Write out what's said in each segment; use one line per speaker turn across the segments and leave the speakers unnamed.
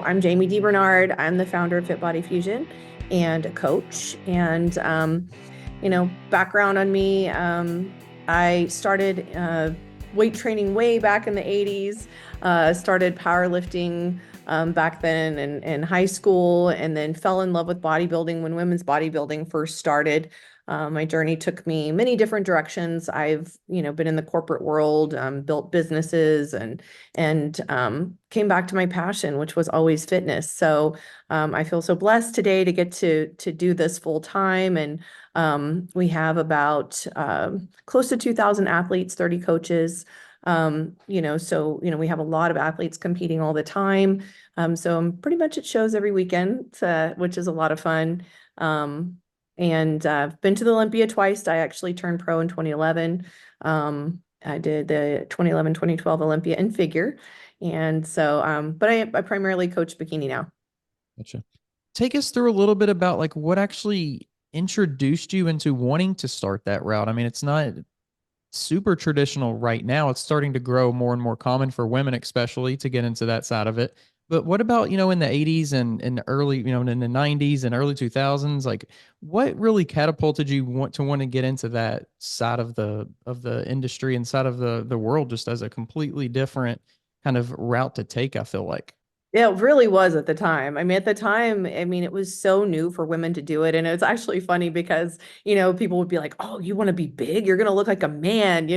I'm Jami I'm the founder of FitBody Fusion and a coach. And, background on me, I started weight training way back in the 80s, started powerlifting back then in high school, and then fell in love with bodybuilding when women's bodybuilding first started. My journey took me many different directions. I've, been in the corporate world, built businesses, and came back to my passion, which was always fitness. So I feel so blessed today to get to do this full time. And we have about close to 2,000 athletes, 30 coaches. We have a lot of athletes competing all the time. So I'm pretty much at shows every weekend, which is a lot of fun. And I've been to the Olympia twice. I actually turned pro in 2011. I did the 2011, 2012 Olympia in figure. And so, but I primarily coach bikini now.
Gotcha. Take us through a little bit about like what actually introduced you into wanting to start that route. I mean, it's not super traditional right now. It's starting to grow more and more common for women, especially to get into that side of it. But what about, in the 80s and in the early, in the 90s and early 2000s, like what really catapulted you want to get into that side of the industry and side of the world just as a completely different kind of route to take, I feel like.
Yeah, it really was at the time. I mean, at the time, it was so new for women to do it. And it's actually funny because, people would be like, oh, you want to be big? You're going to look like a man,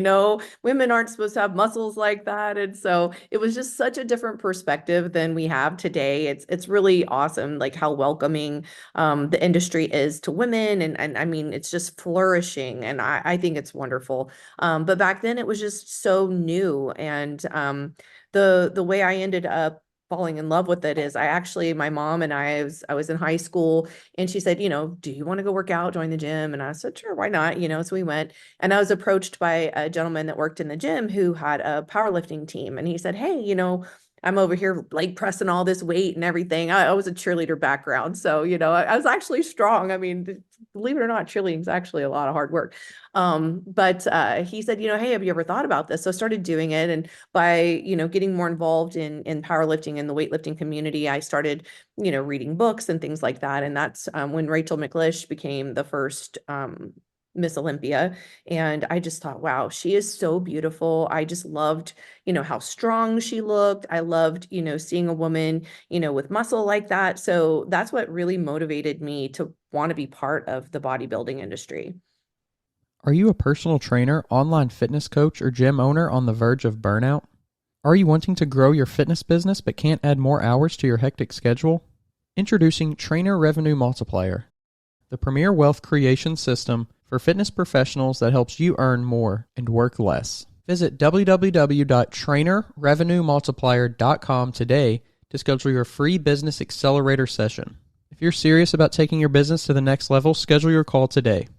women aren't supposed to have muscles like that. And so it was just such a different perspective than we have today. It's really awesome, like how welcoming the industry is to women. And I mean, it's just flourishing. And I think it's wonderful. But back then it was just so new. And the way I ended up falling in love with it is my mom and I was in high school and she said, do you want to go work out, join the gym? And I said, sure, why not? So we went and I was approached by a gentleman that worked in the gym who had a powerlifting team. And he said, hey, I'm over here leg pressing all this weight and everything. I was a cheerleader background. So, I was actually strong. I mean, believe it or not, cheerleading is actually a lot of hard work. But he said, hey, have you ever thought about this? So I started doing it. And by, getting more involved in powerlifting and the weightlifting community, I started, reading books and things like that. And that's when Rachel McLish became the first Miss Olympia. And I just thought, wow, she is so beautiful. I just loved, how strong she looked. I loved, seeing a woman, with muscle like that. So that's what really motivated me to want to be part of the bodybuilding industry.
Are you a personal trainer, online fitness coach, or gym owner on the verge of burnout? Are you wanting to grow your fitness business but can't add more hours to your hectic schedule? Introducing Trainer Revenue Multiplier, the premier wealth creation system for fitness professionals that helps you earn more and work less. Visit www.trainerrevenuemultiplier.com today to schedule your free business accelerator session. If you're serious about taking your business to the next level, schedule your call today.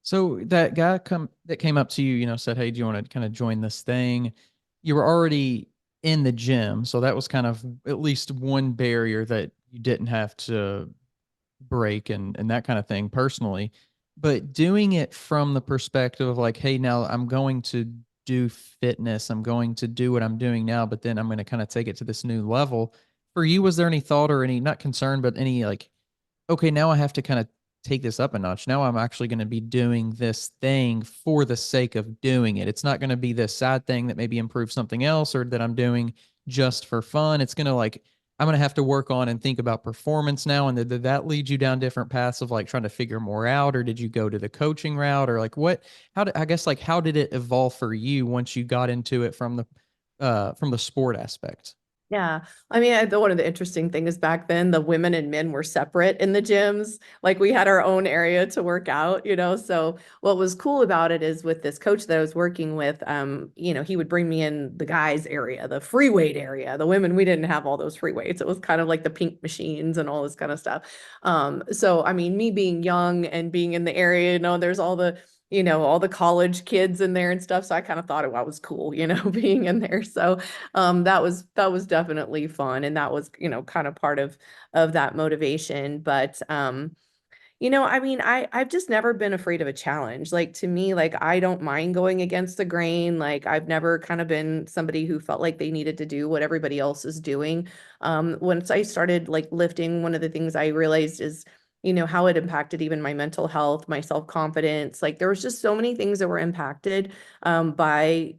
So that guy that came up to you, said, "Hey, do you want to kind of join this thing?" You were already in the gym, so that was kind of at least one barrier that you didn't have to break and that kind of thing personally. But doing it from the perspective of like, "Hey, now I'm going to do fitness. I'm going to do what I'm doing now, but then I'm going to kind of take it to this new level." For you, was there any thought or any, not concern, but any like, okay, now I have to kind of take this up a notch. Now I'm actually going to be doing this thing for the sake of doing it. It's not going to be this side thing that maybe improves something else or that I'm doing just for fun. It's going to like, I'm going to have to work on and think about performance now. And did that lead you down different paths of like trying to figure more out, or did you go to the coaching route, or like what, I guess like, how did it evolve for you once you got into it from the sport aspect?
Yeah. I mean, one of the interesting things back then, the women and men were separate in the gyms. Like we had our own area to work out, So what was cool about it is with this coach that I was working with, he would bring me in the guys area, the free weight area. The women, we didn't have all those free weights. It was kind of like the pink machines and all this kind of stuff. So I mean, me being young and being in the area, there's all the college kids in there and stuff. So I kind of thought it was cool, being in there. So that was definitely fun. And that was, kind of part of that motivation. But I mean, I've just never been afraid of a challenge. Like to me, like I don't mind going against the grain. Like I've never kind of been somebody who felt like they needed to do what everybody else is doing. Once I started like lifting, one of the things I realized is, how it impacted even my mental health, my self-confidence. Like there was just so many things that were impacted by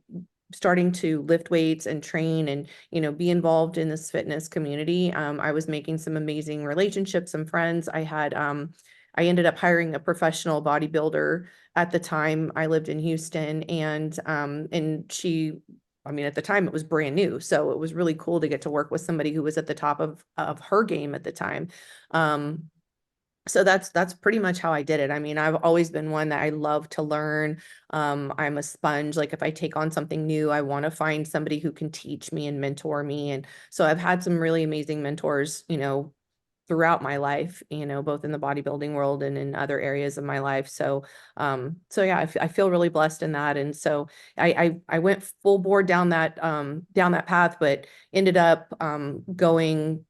starting to lift weights and train and be involved in this fitness community. I was making some amazing relationships, some friends. I ended up hiring a professional bodybuilder at the time. I lived in Houston, and she, I mean, at the time it was brand new, so it was really cool to get to work with somebody who was at the top of her game at the time. So that's pretty much how I did it. I mean, I've always been one that I love to learn. I'm a sponge. Like if I take on something new, I want to find somebody who can teach me and mentor me. And so I've had some really amazing mentors, throughout my life, both in the bodybuilding world and in other areas of my life. So yeah, I feel really blessed in that. And so I went full board down that path, but ended up going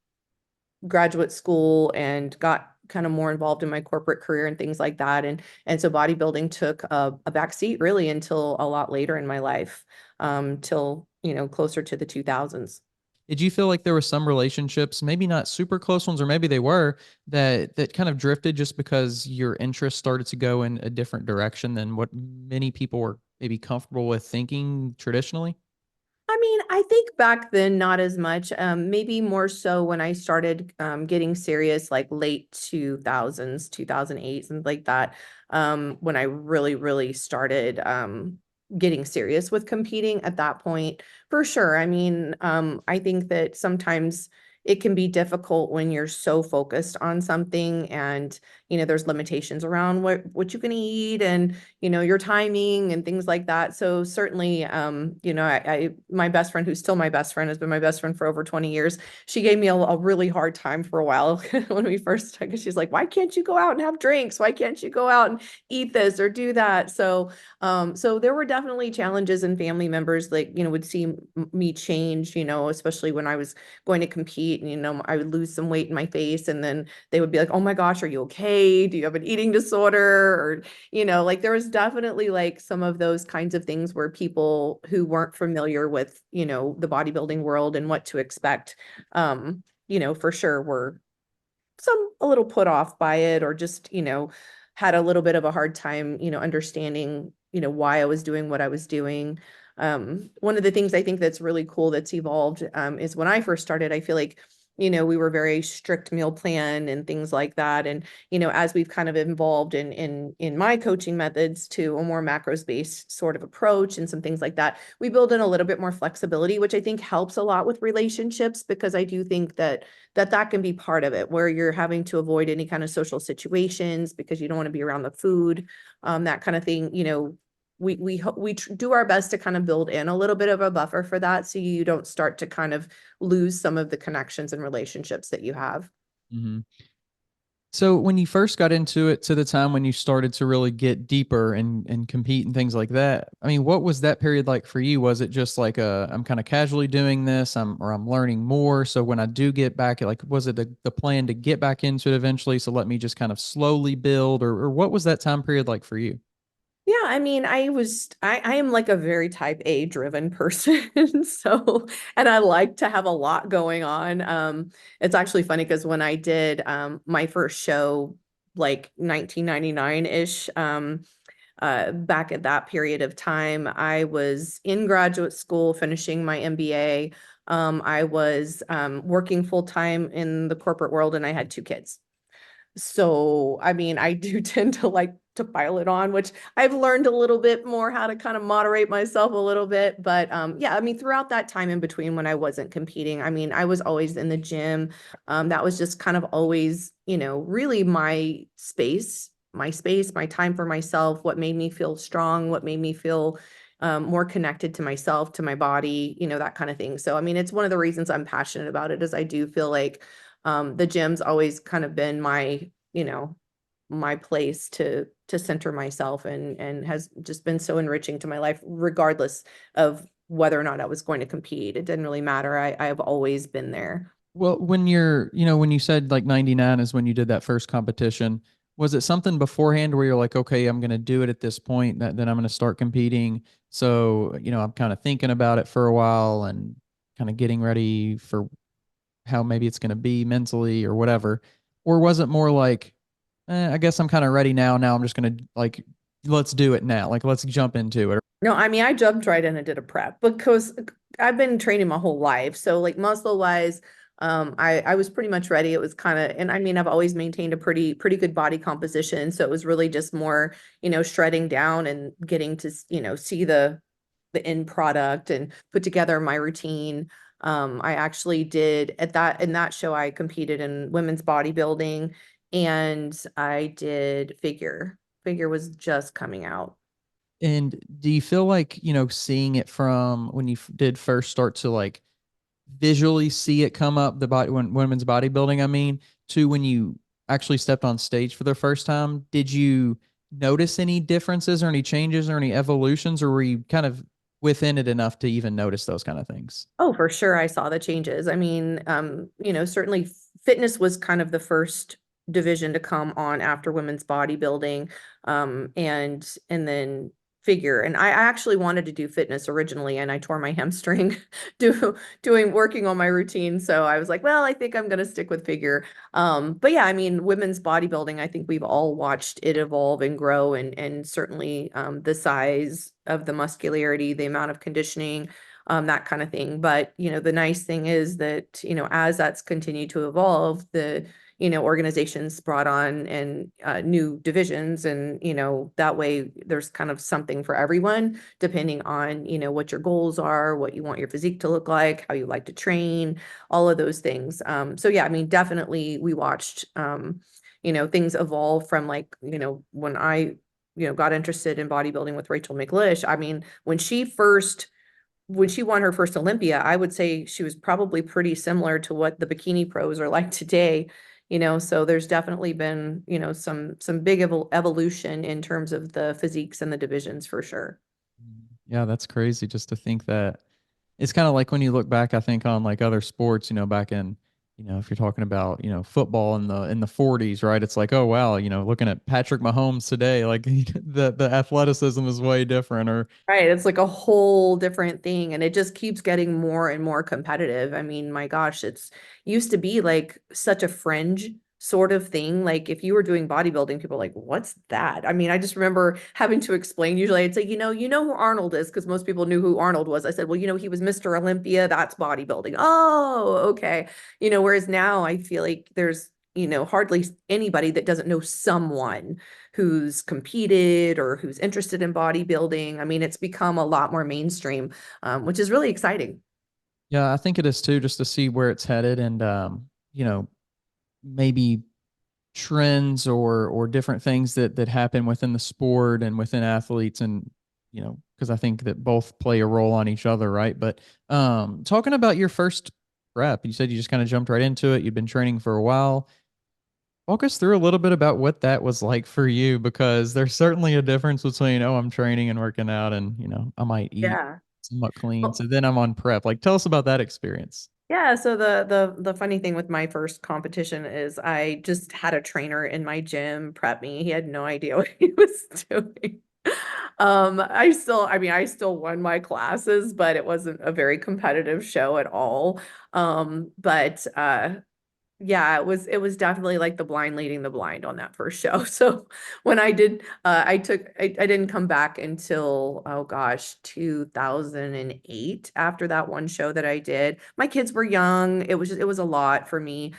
graduate school and got kind of more involved in my corporate career and things like that. And so bodybuilding took a back seat really until a lot later in my life, till, closer to the 2000s.
Did you feel like there were some relationships, maybe not super close ones, or maybe they were, that kind of drifted just because your interests started to go in a different direction than what many people were maybe comfortable with thinking traditionally?
I mean, I think back then, not as much. Maybe more so when I started getting serious, like late 2000s, 2008, something like that. When I really, really started getting serious with competing at that point, for sure. I mean, I think that sometimes it can be difficult when you're so focused on something and, there's limitations around what you can eat and your timing and things like that. So certainly, my best friend, who's still my best friend, has been my best friend for over 20 years. She gave me a really hard time for a while when we first, because she's like, why can't you go out and have drinks? Why can't you go out and eat this or do that? So there were definitely challenges, and family members like, would see me change, especially when I was going to compete, and, I would lose some weight in my face, and then they would be like, oh my gosh, are you okay? Do you have an eating disorder? Or, like there was definitely like some of those kinds of things where people who weren't familiar with, the bodybuilding world and what to expect, for sure were some a little put off by it, or just, had a little bit of a hard time, understanding, why I was doing what I was doing. One of the things I think that's really cool that's evolved, is when I first started, I feel like, we were very strict meal plan and things like that. And, as we've kind of evolved in my coaching methods to a more macros based sort of approach and some things like that, we build in a little bit more flexibility, which I think helps a lot with relationships, because I do think that can be part of it, where you're having to avoid any kind of social situations because you don't want to be around the food, that kind of thing. We do our best to kind of build in a little bit of a buffer for that, so you don't start to kind of lose some of the connections and relationships that you have.
Hmm. So when you first got into it to the time when you started to really get deeper and compete and things like that, I mean, what was that period like for you? Was it just like I'm kind of casually doing this, I'm learning more. So when I do get back, like, was it the plan to get back into it eventually? So let me just kind of slowly build, or what was that time period like for you?
Yeah, I mean, I am like a very type A driven person. So, and I like to have a lot going on. It's actually funny because when I did my first show, like 1999-ish, back at that period of time, I was in graduate school finishing my MBA. I was working full time in the corporate world, and I had two kids. So, I mean, I do tend to like to pile it on, which I've learned a little bit more how to kind of moderate myself a little bit. But yeah, I mean, throughout that time in between when I wasn't competing, I mean, I was always in the gym. That was just kind of always, really my space, my time for myself, what made me feel strong, what made me feel more connected to myself, to my body, that kind of thing. So, I mean, it's one of the reasons I'm passionate about it, is I do feel like the gym's always kind of been my place to center myself, and has just been so enriching to my life, regardless of whether or not I was going to compete. It didn't really matter. I've always been there.
Well, when you're, when you said like 99 is when you did that first competition, was it something beforehand where you're like, okay, I'm going to do it at this point, that then I'm going to start competing? So, I'm kind of thinking about it for a while and kind of getting ready for how maybe it's going to be mentally or whatever. Or was it more like, I guess I'm kind of ready now. Now I'm just going to like, let's do it now. Like, let's jump into it.
No, I mean, I jumped right in and did a prep because I've been training my whole life. So like muscle wise, I was pretty much ready. It was kind of, and I mean, I've always maintained a pretty good body composition. So it was really just more, shredding down and getting to, see the end product and put together my routine. I actually did in that show, I competed in women's bodybuilding and I did figure. Figure was just coming out.
And do you feel like, seeing it from when you did first start to like visually see it come up, the body, when women's bodybuilding, I mean, to when you actually stepped on stage for the first time, did you notice any differences or any changes or any evolutions, or were you kind of within it enough to even notice those kind of things?
Oh, for sure. I saw the changes. I mean, certainly fitness was kind of the first division to come on after women's bodybuilding, and then figure. And I actually wanted to do fitness originally, and I tore my hamstring doing working on my routine. So I was like, well, I think I'm going to stick with figure. But yeah, I mean, women's bodybuilding, I think we've all watched it evolve and grow, and certainly the size of the muscularity, the amount of conditioning, that kind of thing. But, the nice thing is that, as that's continued to evolve, the, organizations brought on and new divisions. And, that way there's kind of something for everyone, depending on, what your goals are, what you want your physique to look like, how you like to train, all of those things. So yeah, I mean, definitely we watched, things evolve from like, when I, got interested in bodybuilding with Rachel McLish. I mean, when she won her first Olympia, I would say she was probably pretty similar to what the bikini pros are like today. So there's definitely been, some big evolution in terms of the physiques and the divisions for sure.
Yeah, that's crazy just to think that. It's kind of like when you look back, I think, on like other sports, back in, if you're talking about, football in the 40s, right? It's like, oh wow, looking at Patrick Mahomes today, like the athleticism is way different. Or
Right. It's like a whole different thing. And it just keeps getting more and more competitive. I mean, my gosh, it's used to be like such a fringe sort of thing. Like if you were doing bodybuilding, people are like, what's that? I mean, I just remember having to explain. Usually I'd say, you know who Arnold is, because most people knew who Arnold was. I said, well, he was Mr. Olympia. That's bodybuilding. Oh, okay. Whereas now I feel like there's, hardly anybody that doesn't know someone who's competed or who's interested in bodybuilding. I mean, it's become a lot more mainstream, which is really exciting.
yeah, I think it is too, just to see where it's headed and, maybe trends or different things that happen within the sport and within athletes, and because I think that both play a role on each other, right? But talking about your first prep, you said you just kind of jumped right into it. You've been training for a while. Walk us through a little bit about what that was like for you, because there's certainly a difference between, oh, I'm training and working out, and I might eat
Yeah.
somewhat clean,
Well,
so then I'm on prep. Like, tell us about that experience.
yeah, so the funny thing with my first competition is I just had a trainer in my gym prep me. He had no idea what he was doing. I still won my classes, but it wasn't a very competitive show at all. But yeah, it was definitely like the blind leading the blind on that first show. So when I did, I didn't come back until, oh gosh, 2008, after that one show that I did. My kids were young. It was a lot for me.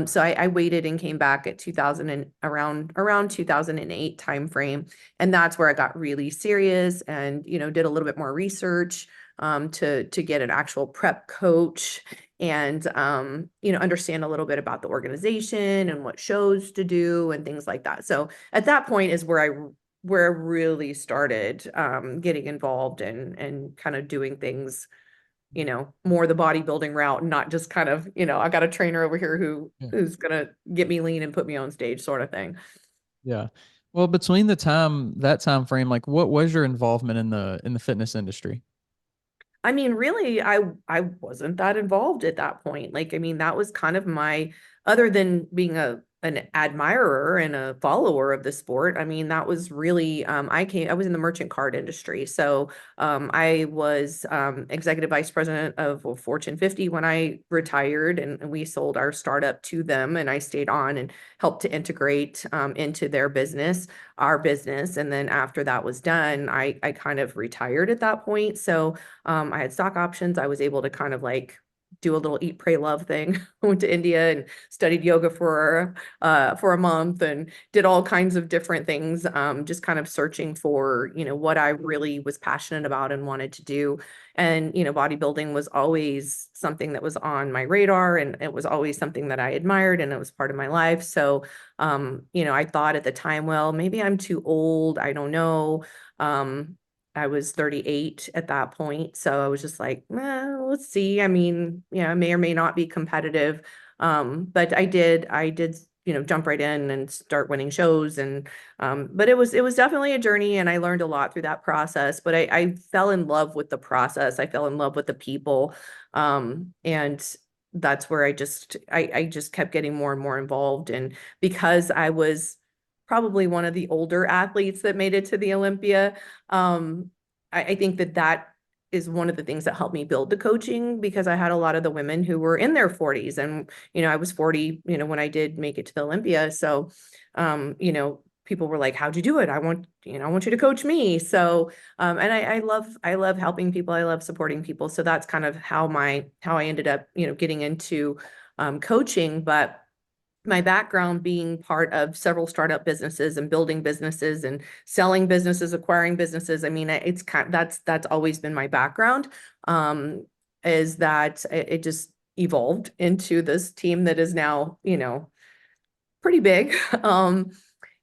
So I waited and came back at 2000 and around 2008 timeframe. And that's where I got really serious and, did a little bit more research, to get an actual prep coach and, understand a little bit about the organization and what shows to do and things like that. So at that point is where I really started, getting involved and kind of doing things, more the bodybuilding route, and not just kind of, I got a trainer over here
Yeah.
who's gonna get me lean and put me on stage sort of thing.
Yeah. Well, between that time frame, like, what was your involvement in the fitness industry?
I mean, really, I wasn't that involved at that point. Like, I mean, that was kind of my, other than being an admirer and a follower of the sport. I mean, that was really, I was in the merchant card industry. So I was executive vice president of Fortune 50 when I retired, and we sold our startup to them, and I stayed on and helped to integrate into their business, our business. And then after that was done, I kind of retired at that point. So I had stock options. I was able to kind of like do a little eat, pray, love thing. I went to India and studied yoga for a month and did all kinds of different things, just kind of searching for, what I really was passionate about and wanted to do. And, bodybuilding was always something that was on my radar, and it was always something that I admired, and it was part of my life. So, I thought at the time, well, maybe I'm too old. I don't know. I was 38 at that point. So I was just like, let's see. I mean, I may or may not be competitive. But I did, jump right in and start winning shows. And, but it was definitely a journey, and I learned a lot through that process, but I fell in love with the process. I fell in love with the people. And that's where I just kept getting more and more involved. And because I was probably one of the older athletes that made it to the Olympia, I think that is one of the things that helped me build the coaching, because I had a lot of the women who were in their 40s, and I was 40 when I did make it to the Olympia. So people were like, how'd you do it? I want you to coach me. So and I love helping people. I love supporting people. So that's kind of how I ended up getting into coaching. But my background being part of several startup businesses and building businesses and selling businesses, acquiring businesses. I mean, it's that's always been my background. Is that it just evolved into this team that is now, pretty big.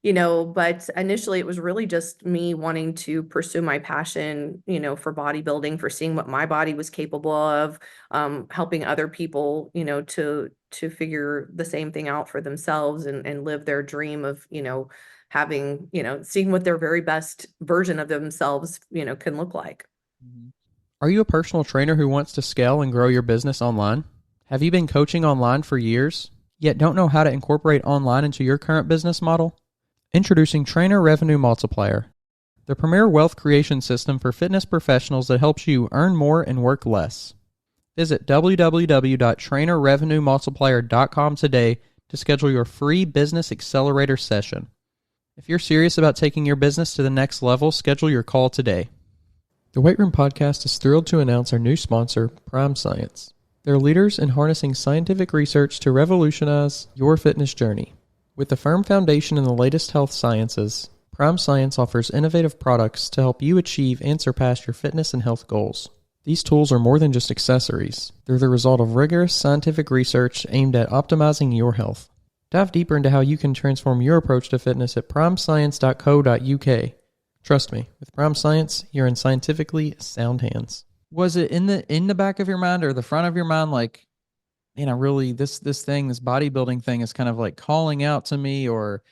But initially it was really just me wanting to pursue my passion, for bodybuilding, for seeing what my body was capable of, helping other people, to figure the same thing out for themselves, and live their dream of, having, seeing what their very best version of themselves, can look like.
Mhm. Are you a personal trainer who wants to scale and grow your business online? Have you been coaching online for years, yet don't know how to incorporate online into your current business model? Introducing Trainer Revenue Multiplier, the premier wealth creation system for fitness professionals that helps you earn more and work less. Visit www.trainerrevenuemultiplier.com today to schedule your free business accelerator session. If you're serious about taking your business to the next level, schedule your call today. The Weight Room Podcast is thrilled to announce our new sponsor, Prime Science. They're leaders in harnessing scientific research to revolutionize your fitness journey. With a firm foundation in the latest health sciences, Prime Science offers innovative products to help you achieve and surpass your fitness and health goals. These tools are more than just accessories. They're the result of rigorous scientific research aimed at optimizing your health. Dive deeper into how you can transform your approach to fitness at primescience.co.uk. Trust me, with Prime Science, you're in scientifically sound hands. Was it in the back of your mind or the front of your mind, like, man, I really, this bodybuilding thing is kind of like calling out to me, or,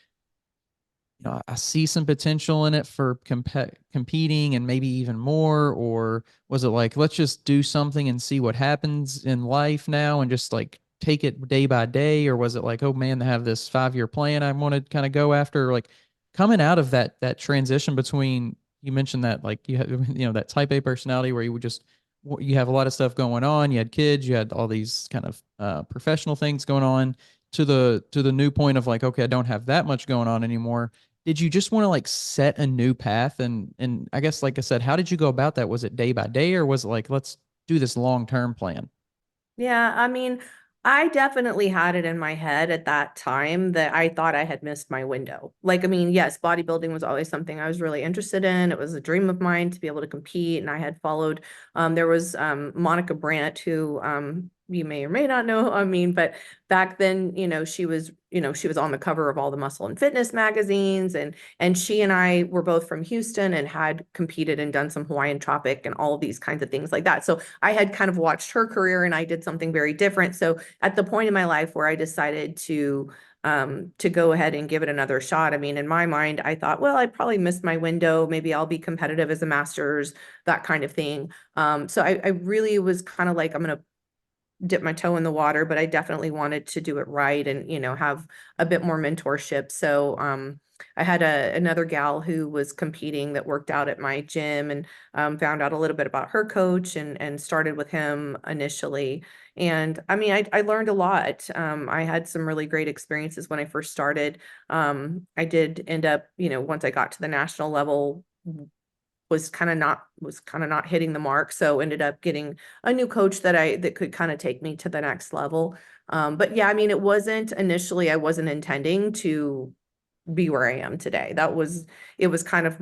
I see some potential in it for competing and maybe even more? Or was it like, let's just do something and see what happens in life now and just like take it day by day? Or was it like, oh man, they have this 5-year plan I want to kind of go after? Like coming out of that transition between, you mentioned that like you have, that type A personality where you have a lot of stuff going on. You had kids, you had all these kind of professional things going on, to the new point of like, okay, I don't have that much going on anymore. Did you just want to like set a new path? And I guess, like I said, how did you go about that? Was it day by day, or was it like, let's do this long-term plan?
Yeah, I mean, I definitely had it in my head at that time that I thought I had missed my window. Like, I mean, yes, bodybuilding was always something I was really interested in. It was a dream of mine to be able to compete, and I had followed. There was Monica Brandt, who you may or may not know. I mean, but back then, she was on the cover of all the muscle and fitness magazines, and she and I were both from Houston and had competed and done some Hawaiian Tropic and all these kinds of things like that. So I had kind of watched her career, and I did something very different. So at the point in my life where I decided to go ahead and give it another shot, I mean, in my mind, I thought, well, I probably missed my window. Maybe I'll be competitive as a master's, that kind of thing. So I really was kind of like, I'm going to dip my toe in the water, but I definitely wanted to do it right and, have a bit more mentorship. So, I had another gal who was competing that worked out at my gym, and found out a little bit about her coach, and started with him initially. And I mean, I learned a lot. I had some really great experiences when I first started. I did end up, once I got to the national level, was kind of not hitting the mark. So ended up getting a new coach that could kind of take me to the next level. But yeah, I mean, I wasn't intending to be where I am today. It was kind of,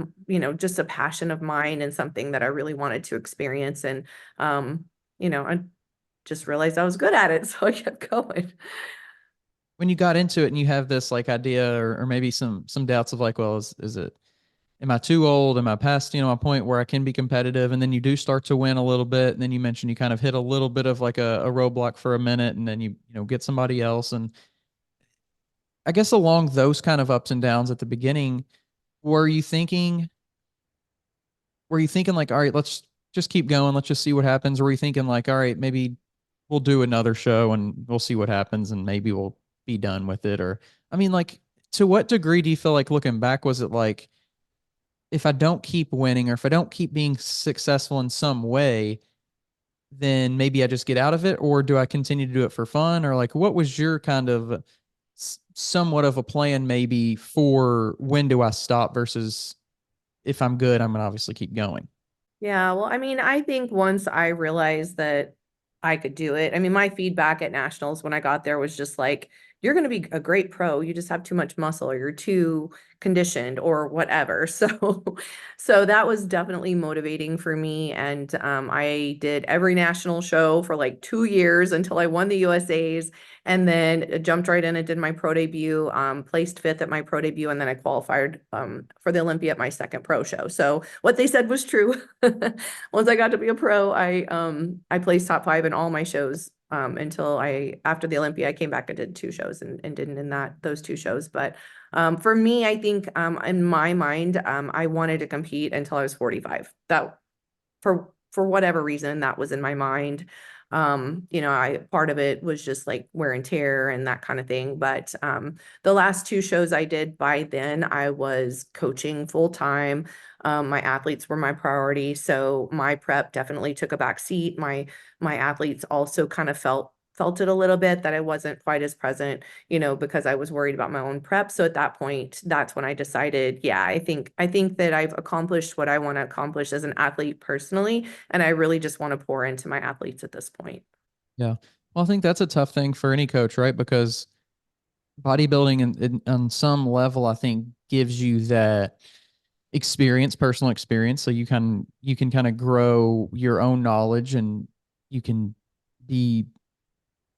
just a passion of mine and something that I really wanted to experience. And, I just realized I was good at it. So I kept going.
When you got into it and you have this like idea or maybe some doubts of like, well, is it, am I too old? Am I past, a point where I can be competitive? And then you do start to win a little bit. And then you mentioned you kind of hit a little bit of like a roadblock for a minute, and then get somebody else. And I guess along those kind of ups and downs at the beginning, were you thinking, like, all right, let's just keep going. Let's just see what happens. Or were you thinking like, all right, maybe we'll do another show and we'll see what happens and maybe we'll be done with it? Or, I mean, like, to what degree do you feel like looking back, was it like, if I don't keep winning or if I don't keep being successful in some way, then maybe I just get out of it? Or do I continue to do it for fun? Or like, what was your kind of somewhat of a plan maybe for when do I stop versus if I'm good, I'm going to obviously keep going?
Yeah, well, I mean, I think once I realized that I could do it, I mean, my feedback at nationals when I got there was just like, you're going to be a great pro. You just have too much muscle, or you're too conditioned, or whatever. So that was definitely motivating for me. And I did every national show for like 2 years until I won the USA's, and then jumped right in and did my pro debut, placed fifth at my pro debut, and then I qualified for the Olympia at my second pro show. So what they said was true. Once I got to be a pro, I placed top five in all my shows, until after the Olympia, I came back and did two shows, and didn't in those two shows. But for me, I think in my mind, I wanted to compete until I was 45. That for whatever reason, that was in my mind. I part of it was just like wear and tear and that kind of thing. But the last two shows I did, by then I was coaching full time. My athletes were my priority, so my prep definitely took a back seat. My athletes also kind of felt it a little bit that I wasn't quite as present, because I was worried about my own prep. So at that point, that's when I decided, yeah, I think that I've accomplished what I want to accomplish as an athlete personally, and I really just want to pour into my athletes at this point.
Yeah. Well, I think that's a tough thing for any coach, right? Because bodybuilding on some level, I think gives you that experience, personal experience. So you can kind of grow your own knowledge, and you can be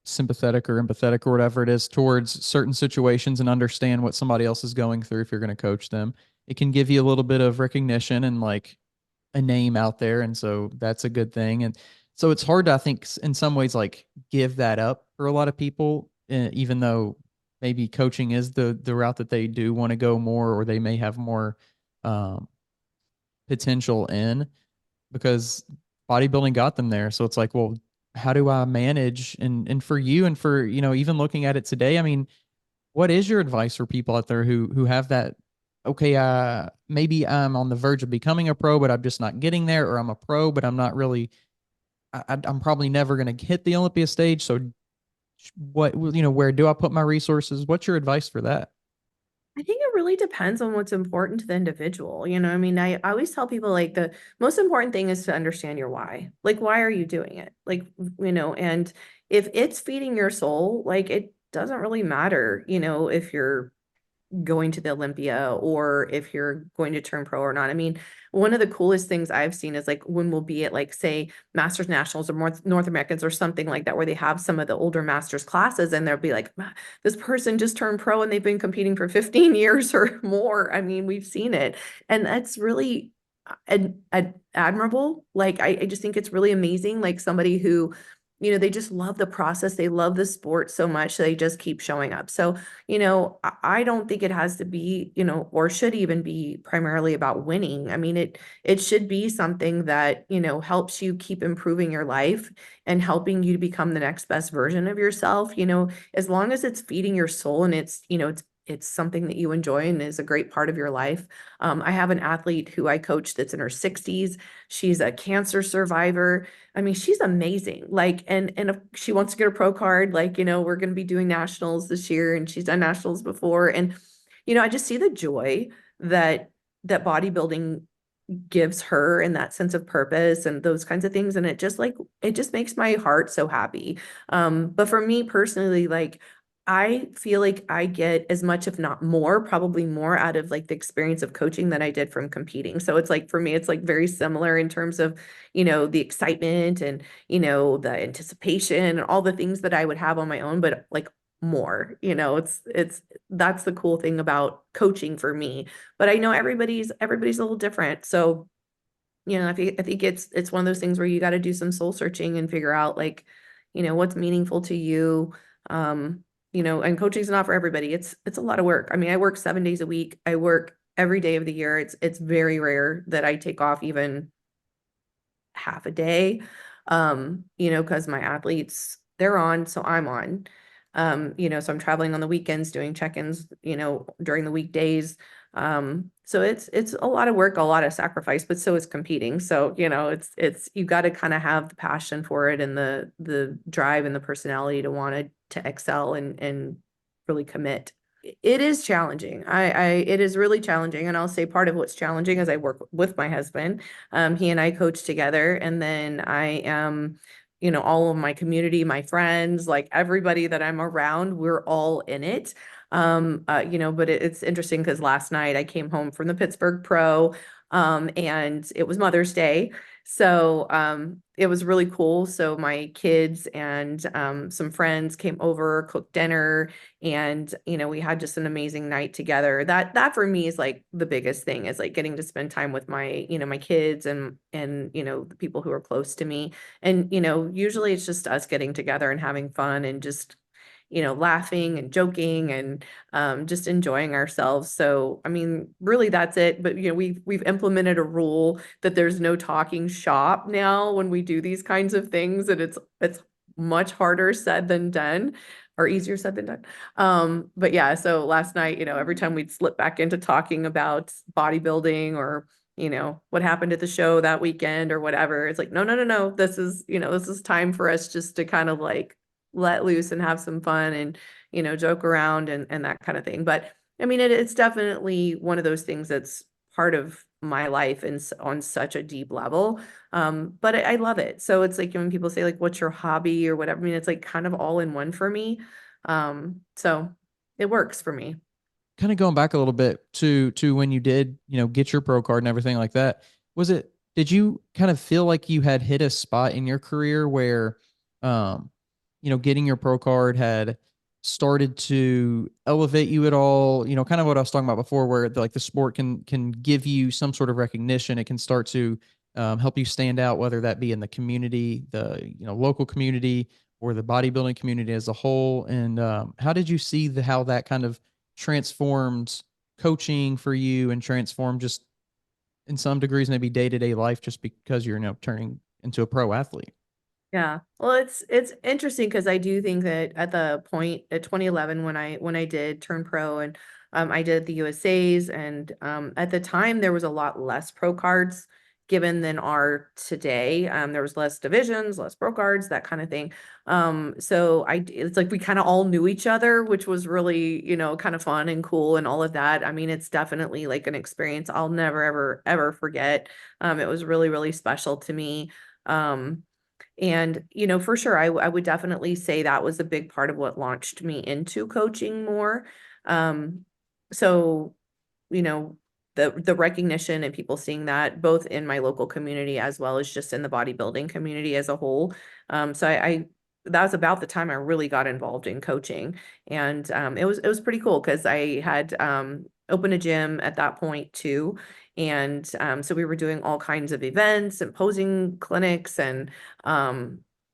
sympathetic or empathetic or whatever it is towards certain situations and understand what somebody else is going through if you're going to coach them. It can give you a little bit of recognition and like a name out there. And so that's a good thing. And so it's hard to, I think, in some ways, like give that up for a lot of people, even though maybe coaching is the route that they do want to go more, or they may have more um, potential in, because bodybuilding got them there. So it's like, well, how do I manage? And for you, and for, even looking at it today, I mean, what is your advice for people out there who have that, okay, maybe I'm on the verge of becoming a pro, but I'm just not getting there, or I'm a pro, but I'm not really, I'm probably never going to hit the Olympia stage. So what, where do I put my resources? What's your advice for that?
I think it really depends on what's important to the individual. I mean, I always tell people like the most important thing is to understand your why. Like, why are you doing it? Like, and if it's feeding your soul, like it doesn't really matter, if you're going to the Olympia or if you're going to turn pro or not. I mean, one of the coolest things I've seen is like when we'll be at like say Masters Nationals or North Americans or something like that, where they have some of the older Masters classes, and they'll be like, this person just turned pro and they've been competing for 15 years or more. I mean, we've seen it. And that's really admirable. Like, I just think it's really amazing. Like somebody who they just love the process. They love the sport so much. So they just keep showing up. So, I don't think it has to be, or should even be primarily about winning. I mean, it should be something that, helps you keep improving your life and helping you to become the next best version of yourself, as long as it's feeding your soul and it's something that you enjoy and is a great part of your life. I have an athlete who I coach that's in her 60s. She's a cancer survivor. I mean, she's amazing. Like, and if she wants to get a pro card, like, we're going to be doing nationals this year, and she's done nationals before. And, I just see the joy that bodybuilding gives her and that sense of purpose and those kinds of things. And it just makes my heart so happy. But for me personally, like, I feel like I get as much, if not more, probably more out of like the experience of coaching than I did from competing. So it's like, for me, it's like very similar in terms of, the excitement and, the anticipation and all the things that I would have on my own, but like more, that's the cool thing about coaching for me. But I know everybody's a little different. So, I think it's one of those things where you got to do some soul searching and figure out like, what's meaningful to you. And coaching's not for everybody. It's a lot of work. I mean, I work 7 days a week. I work every day of the year. It's very rare that I take off even half a day. Because my athletes, they're on, so I'm on. So I'm traveling on the weekends doing check-ins, during the weekdays. So it's a lot of work, a lot of sacrifice, but so is competing. So, it's you got to kind of have the passion for it and the drive and the personality to want to excel and really commit. It is challenging. It is really challenging. And I'll say part of what's challenging is I work with my husband. He and I coach together, and then I am, all of my community, my friends, like everybody that I'm around, we're all in it. But it's interesting because last night I came home from the Pittsburgh Pro, and it was Mother's Day. So it was really cool. So my kids and some friends came over, cooked dinner, and we had just an amazing night together. That for me is like the biggest thing, is like getting to spend time with my kids and the people who are close to me. And usually it's just us getting together and having fun and just laughing and joking and just enjoying ourselves. So, I mean, really that's it. But, we've implemented a rule that there's no talking shop now when we do these kinds of things, and it's much harder said than done, or easier said than done. But yeah, so last night, every time we'd slip back into talking about bodybuilding or what happened at the show that weekend or whatever, it's like, no, no, no, no. This is time for us just to kind of like let loose and have some fun and, joke around and that kind of thing. But I mean, it's definitely one of those things that's part of my life and on such a deep level. But I love it. So it's like when people say like, what's your hobby or whatever, I mean, it's like kind of all in one for me. So it works for me.
Kind of going back a little bit to when you did, get your pro card and everything like that. Did you kind of feel like you had hit a spot in your career where, getting your pro card had started to elevate you at all? Kind of what I was talking about before, where the sport can give you some sort of recognition. It can start to help you stand out, whether that be in the community, the local community, or the bodybuilding community as a whole. And how did you see how that kind of transformed coaching for you and transformed just in some degrees maybe day-to-day life, just because you're turning into a pro athlete?
Yeah. Well, it's interesting because I do think that at the point at 2011 when I did turn pro and I did the USA's, and at the time there was a lot less pro cards given than are today. There was less divisions, less pro cards, that kind of thing. So it's like we kind of all knew each other, which was really, kind of fun and cool and all of that. I mean, it's definitely like an experience I'll never, ever, ever forget. It was really, really special to me. And, for sure, I would definitely say that was a big part of what launched me into coaching more. Um, so, you know, the recognition and people seeing that both in my local community as well as just in the bodybuilding community as a whole. So that was about the time I really got involved in coaching. And it was pretty cool because I had opened a gym at that point too. And so we were doing all kinds of events and posing clinics and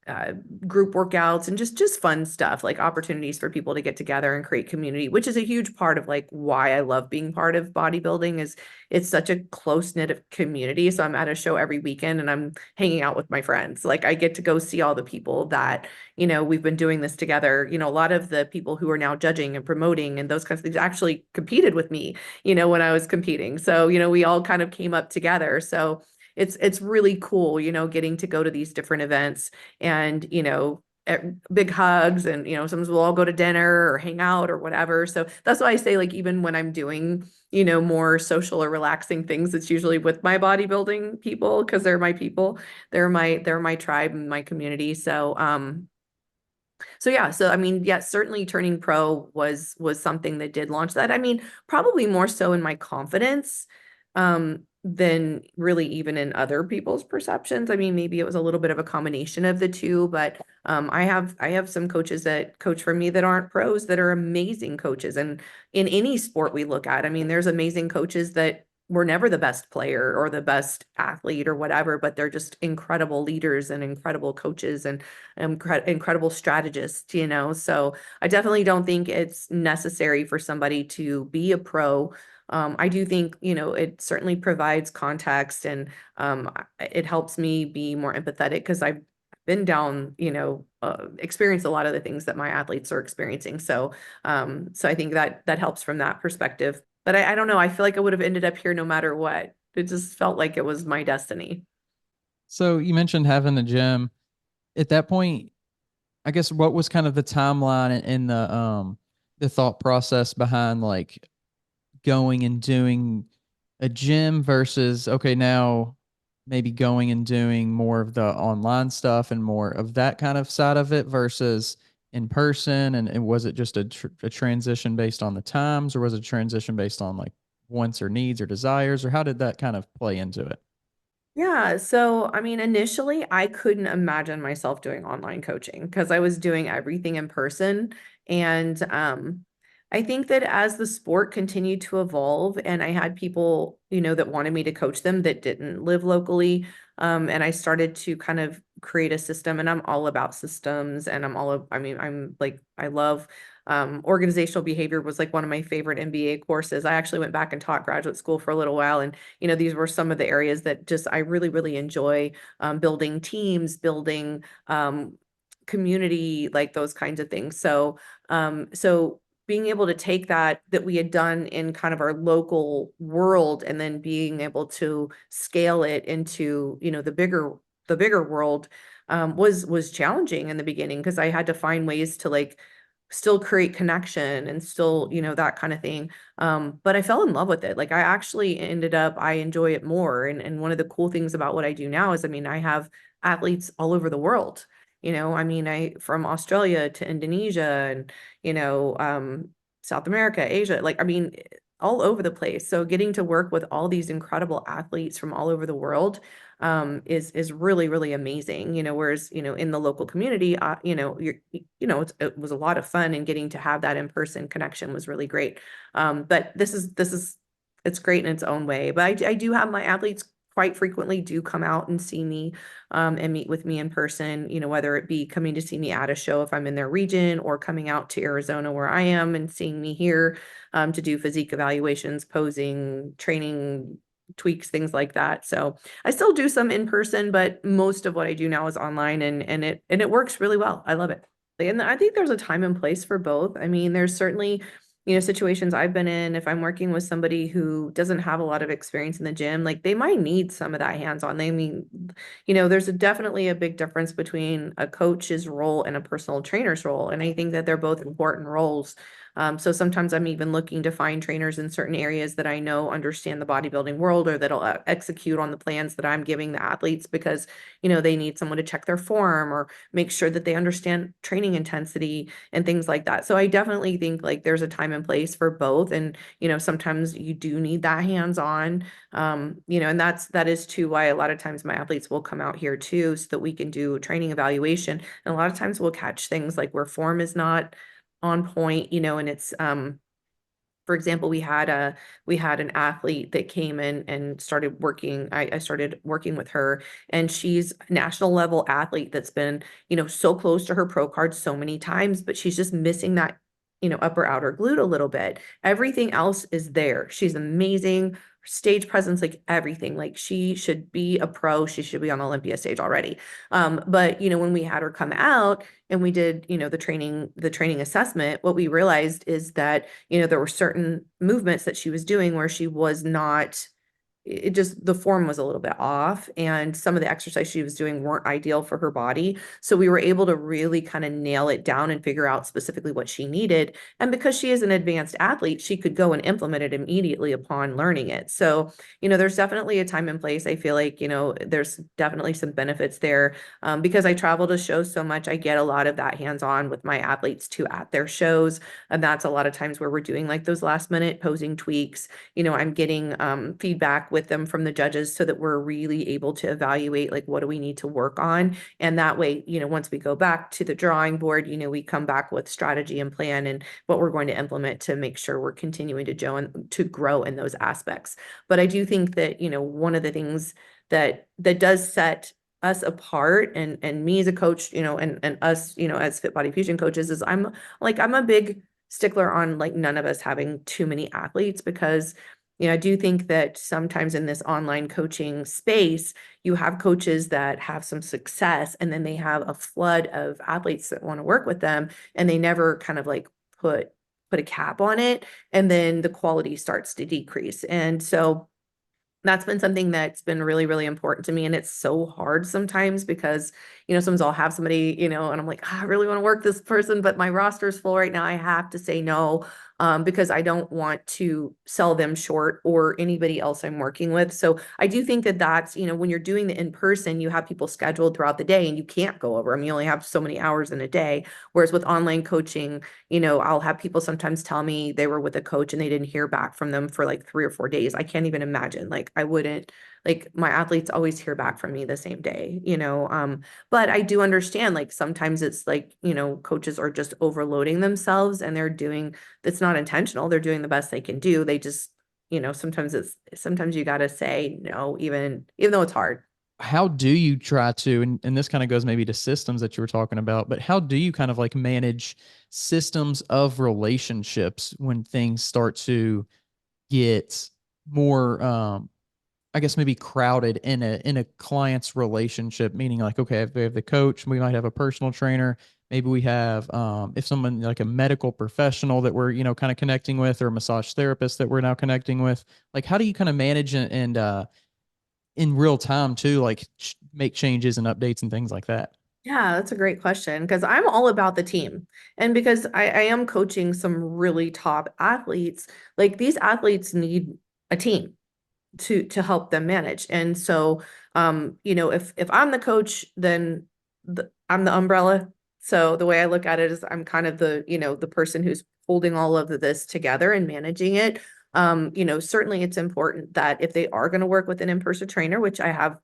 uh, group workouts and just fun stuff, like opportunities for people to get together and create community, which is a huge part of like why I love being part of bodybuilding. Is it's such a close-knit community. So I'm at a show every weekend and I'm hanging out with my friends. Like I get to go see all the people that, we've been doing this together. A lot of the people who are now judging and promoting and those kinds of things actually competed with me, when I was competing. So, we all kind of came up together. So it's really cool, getting to go to these different events and, big hugs and, sometimes we'll all go to dinner or hang out or whatever. So that's why I say, like, even when I'm doing, more social or relaxing things, it's usually with my bodybuilding people because they're my people. They're my tribe and my community. So yeah, so I mean, yeah, certainly turning pro was something that did launch that. I mean, probably more so in my confidence than really even in other people's perceptions. I mean, maybe it was a little bit of a combination of the two, but I have some coaches that coach for me that aren't pros that are amazing coaches. And in any sport we look at, I mean, there's amazing coaches that were never the best player or the best athlete or whatever, but they're just incredible leaders and incredible coaches and incredible strategist, So I definitely don't think it's necessary for somebody to be a pro. I do think, it certainly provides context and it helps me be more empathetic because I've been down, experienced a lot of the things that my athletes are experiencing. So I think that helps from that perspective. But I don't know. I feel like I would have ended up here no matter what. It just felt like it was my destiny.
So you mentioned having the gym. At that point, I guess what was kind of the timeline and the thought process behind like going and doing a gym versus okay, now maybe going and doing more of the online stuff and more of that kind of side of it versus in person? And was it just a transition based on the times, or was it a transition based on like wants or needs or desires, or how did that kind of play into it?
Yeah, so I mean, initially I couldn't imagine myself doing online coaching because I was doing everything in person. And I think that as the sport continued to evolve and I had people, that wanted me to coach them that didn't live locally, and I started to kind of create a system, and I'm all about systems and I mean, I'm like, I love organizational behavior was like one of my favorite MBA courses. I actually went back and taught graduate school for a little while, and these were some of the areas that just I really, really enjoy, building teams, building community, like those kinds of things. So being able to take that we had done in kind of our local world and then being able to scale it into, the bigger world, was challenging in the beginning because I had to find ways to like still create connection and still, that kind of thing. But I fell in love with it. Like I actually ended up, I enjoy it more. And one of the cool things about what I do now is, I mean, I have athletes all over the world. I mean, from Australia to Indonesia and, South America, Asia, like, I mean, all over the place. So getting to work with all these incredible athletes from all over the world, is really, really amazing, whereas, in the local community, it was a lot of fun and getting to have that in-person connection was really great. But it's great in its own way. But I do have my athletes quite frequently do come out and see me, and meet with me in person, whether it be coming to see me at a show if I'm in their region or coming out to Arizona where I am and seeing me here, to do physique evaluations, posing, training tweaks, things like that. So I still do some in person, but most of what I do now is online, and it works really well. I love it. And I think there's a time and place for both. I mean, there's certainly, situations I've been in, if I'm working with somebody who doesn't have a lot of experience in the gym, like they might need some of that hands-on. They mean, there's definitely a big difference between a coach's role and a personal trainer's role. And I think that they're both important roles. So sometimes I'm even looking to find trainers in certain areas that I know understand the bodybuilding world or that'll execute on the plans that I'm giving the athletes because, they need someone to check their form or make sure that they understand training intensity and things like that. So I definitely think like there's a time and place for both. And, sometimes you do need that hands-on, and that is too why a lot of times my athletes will come out here too, so that we can do training evaluation. And a lot of times we'll catch things like where form is not on point, and it's, For example, we had an athlete that came in and started working. I started working with her, and she's a national level athlete that's been, so close to her pro card so many times, but she's just missing that, upper outer glute a little bit. Everything else is there. She's amazing. Stage presence, like everything. Like she should be a pro. She should be on the Olympia stage already. But when we had her come out and we did, the training assessment, what we realized is that, there were certain movements that she was doing where she was not, it just, the form was a little bit off, and some of the exercise she was doing weren't ideal for her body. So we were able to really kind of nail it down and figure out specifically what she needed. And because she is an advanced athlete, she could go and implement it immediately upon learning it. So, there's definitely a time and place. I feel like, there's definitely some benefits there. Because I travel to shows so much, I get a lot of that hands-on with my athletes too at their shows. And that's a lot of times where we're doing like those last minute posing tweaks. I'm getting feedback with them from the judges so that we're really able to evaluate, like, what do we need to work on? And that way, once we go back to the drawing board, we come back with strategy and plan and what we're going to implement to make sure we're continuing to grow in those aspects. But I do think that, one of the things that does set us apart, and me as a coach, and us, as FitBody Fusion coaches, is I'm a big stickler on, like, none of us having too many athletes, because I do think that sometimes in this online coaching space, you have coaches that have some success, and then they have a flood of athletes that want to work with them, and they never kind of like put a cap on it, and then the quality starts to decrease. And so that's been something that's been really, really important to me. And it's so hard sometimes because, sometimes I'll have somebody, and I'm like, I really want to work this person, but my roster's full right now. I have to say no, because I don't want to sell them short or anybody else I'm working with. So I do think that that's, when you're doing the in-person, you have people scheduled throughout the day and you can't go over them. You only have so many hours in a day. Whereas with online coaching, I'll have people sometimes tell me they were with a coach and they didn't hear back from them for like 3 or 4 days. I can't even imagine. Like, I wouldn't, like, my athletes always hear back from me the same day, but I do understand, like, sometimes it's like, coaches are just overloading themselves and it's not intentional. They're doing the best they can do. They just, sometimes you got to say no, even though it's hard.
How do you try to, and this kind of goes maybe to systems that you were talking about, but how do you kind of like manage systems of relationships when things start to get more, I guess maybe crowded in a client's relationship, meaning like, okay, if we have the coach, we might have a personal trainer, maybe we have, if someone like a medical professional that we're, kind of connecting with, or a massage therapist that we're now connecting with, like, how do you kind of manage and in real time too, like make changes and updates and things like that?
Yeah, that's a great question, because I'm all about the team. And because I am coaching some really top athletes, like, these athletes need a team to help them manage. And so, if I'm the coach, then I'm the umbrella. So the way I look at it is I'm kind of the person who's holding all of this together and managing it. Certainly it's important that if they are going to work with an in-person trainer, which I have,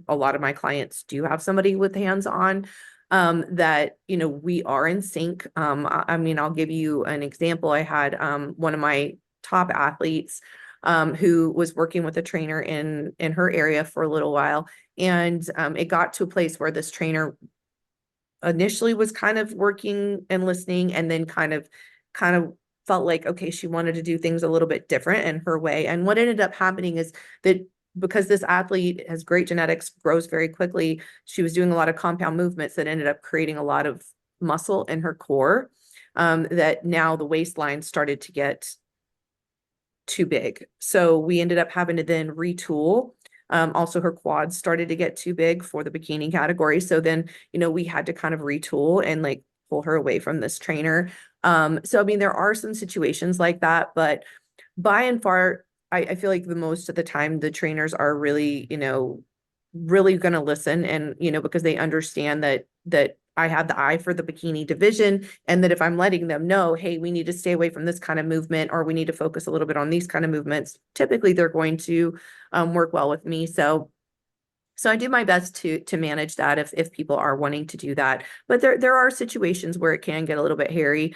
a lot of my clients do have somebody with hands-on, that, we are in sync. I mean, I'll give you an example. I had one of my top athletes who was working with a trainer in her area for a little while. And it got to a place where this trainer initially was kind of working and listening, and then kind of felt like, okay, she wanted to do things a little bit different in her way. And what ended up happening is that, because this athlete has great genetics, grows very quickly, she was doing a lot of compound movements that ended up creating a lot of muscle in her core, that now the waistline started to get too big. So we ended up having to then retool. Also, her quads started to get too big for the bikini category. So then, we had to kind of retool and like pull her away from this trainer. So, I mean, there are some situations like that, but by and far, I feel like the most of the time the trainers are really, really going to listen, and, because they understand that I have the eye for the bikini division, and that if I'm letting them know, hey, we need to stay away from this kind of movement, or we need to focus a little bit on these kind of movements, typically they're going to work well with me. So So I do my best to manage that if people are wanting to do that. But there are situations where it can get a little bit hairy.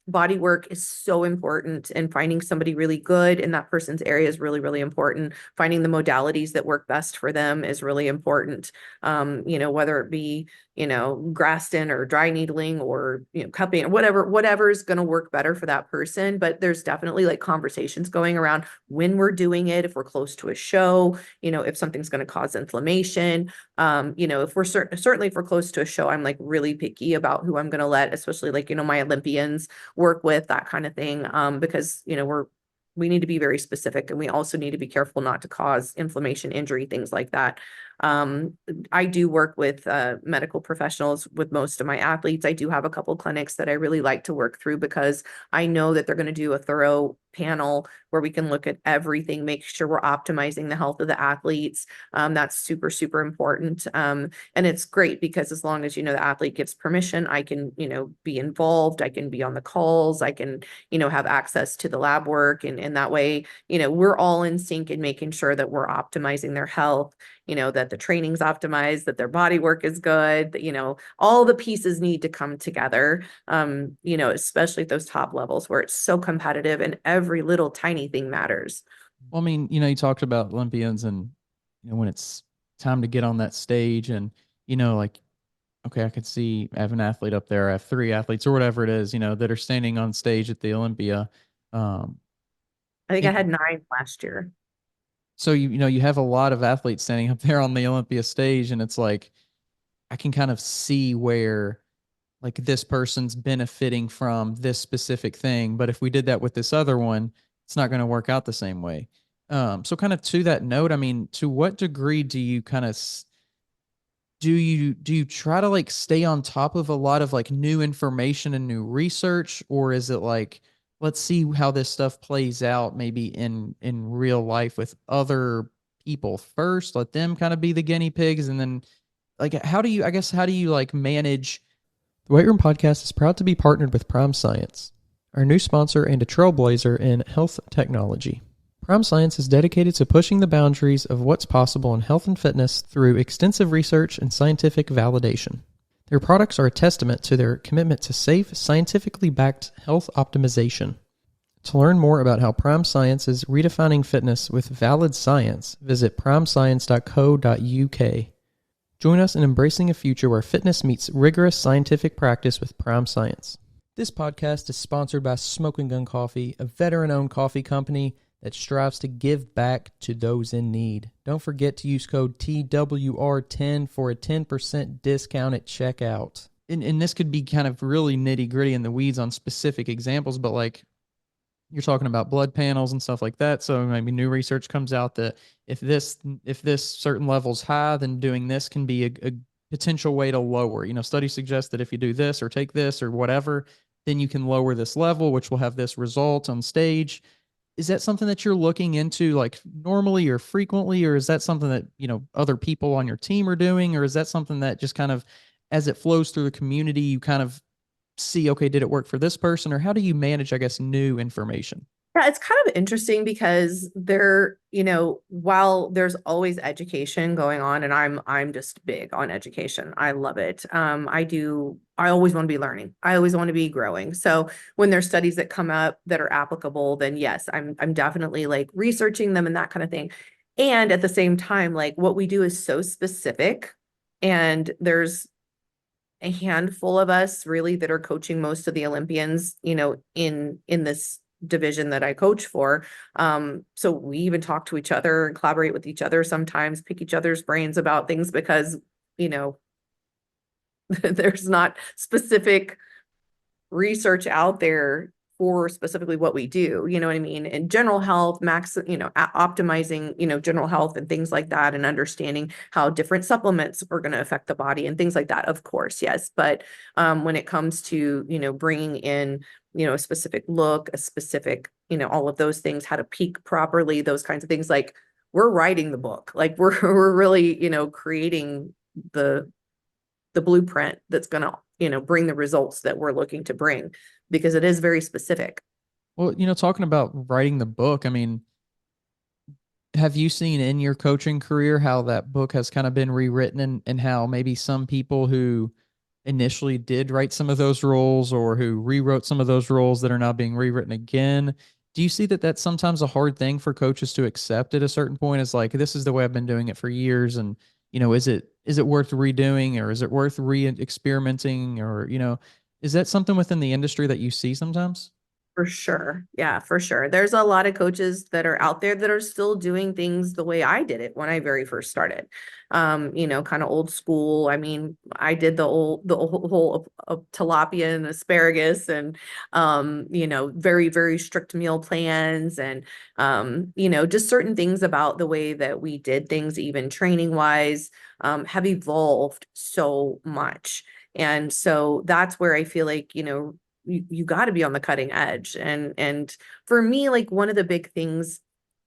Body work is so important, and finding somebody really good in that person's area is really, really important. Finding the modalities that work best for them is really important. Whether it be, Graston or dry needling or, cupping or whatever is going to work better for that person. But there's definitely like conversations going around when we're doing it, if we're close to a show, if something's going to cause inflammation. If we're certainly if we're close to a show, I'm like really picky about who I'm going to let, especially like, my Olympians work with, that kind of thing. Because, we need to be very specific, and we also need to be careful not to cause inflammation, injury, things like that. I do work with medical professionals with most of my athletes. I do have a couple clinics that I really like to work through because I know that they're going to do a thorough panel where we can look at everything, make sure we're optimizing the health of the athletes. That's super, super important. And it's great because as long as, the athlete gives permission, I can, be involved. I can be on the calls. I can, have access to the lab work. And that way, we're all in sync in making sure that we're optimizing their health, that the training's optimized, that their body work is good, that, all the pieces need to come together, especially at those top levels where it's so competitive and every little tiny thing matters.
Well, I mean, you talked about Olympians and, when it's time to get on that stage and, like, okay, I could see I have an athlete up there. I have 3 athletes or whatever it is, that are standing on stage at the Olympia. Um,
I think I
and
had 9 last year.
so, you have a lot of athletes standing up there on the Olympia stage, and it's like, I can kind of see where like this person's benefiting from this specific thing. But if we did that with this other one, it's not going to work out the same way. So kind of to that note, I mean, to what degree do you kind of do you try to like stay on top of a lot of like new information and new research, or is it like, let's see how this stuff plays out maybe in real life with other people first, let them kind of be the guinea pigs, and then like how do you like manage? The Weight Room Podcast is proud to be partnered with Prime Science, our new sponsor and a trailblazer in health technology. Prime Science is dedicated to pushing the boundaries of what's possible in health and fitness through extensive research and scientific validation. Their products are a testament to their commitment to safe, scientifically backed health optimization. To learn more about how Prime Science is redefining fitness with valid science, visit primescience.co.uk. Join us in embracing a future where fitness meets rigorous scientific practice with Prime Science. This podcast is sponsored by Smoking Gun Coffee, a veteran-owned coffee company that strives to give back to those in need. Don't forget to use code TWR10 for a 10% discount at checkout. And this could be kind of really nitty-gritty in the weeds on specific examples, but like, you're talking about blood panels and stuff like that. So maybe new research comes out that if this certain level's high, then doing this can be a potential way to lower. Studies suggest that if you do this or take this or whatever, then you can lower this level, which will have this result on stage. Is that something that you're looking into like normally or frequently, or is that something that, other people on your team are doing, or is that something that just kind of, as it flows through the community, you kind of see, okay, did it work for this person, or how do you manage, I guess, new information?
Yeah, it's kind of interesting because while there's always education going on, and I'm just big on education. I love it. I always want to be learning. I always want to be growing. So when there's studies that come up that are applicable, then yes, I'm definitely like researching them and that kind of thing. And at the same time, like what we do is so specific, and there's a handful of us really that are coaching most of the Olympians, in this division that I coach for. So we even talk to each other and collaborate with each other, sometimes pick each other's brains about things because, there's not specific research out there for specifically what we do, you know what I mean? And general health, optimizing, general health and things like that, and understanding how different supplements are going to affect the body and things like that, of course, yes. But when it comes to, bringing in, a specific look, a specific, all of those things, how to peak properly, those kinds of things, like we're writing the book, like we're really, creating the blueprint that's going to, bring the results that we're looking to bring, because it is very specific.
Well, talking about writing the book, I mean, have you seen in your coaching career how that book has kind of been rewritten, and how maybe some people who initially did write some of those roles or who rewrote some of those roles that are now being rewritten again? Do you see that that's sometimes a hard thing for coaches to accept at a certain point? It's like, this is the way I've been doing it for years. And, is it worth redoing, or is it worth re-experimenting, or, is that something within the industry that you see sometimes?
For sure. Yeah, for sure. There's a lot of coaches that are out there that are still doing things the way I did it when I very first started. Kind of old school. I mean, I did the whole of tilapia and asparagus and very, very strict meal plans and just certain things about the way that we did things, even training wise, have evolved so much. And so that's where I feel like, you got to be on the cutting edge. And for me, like one of the big things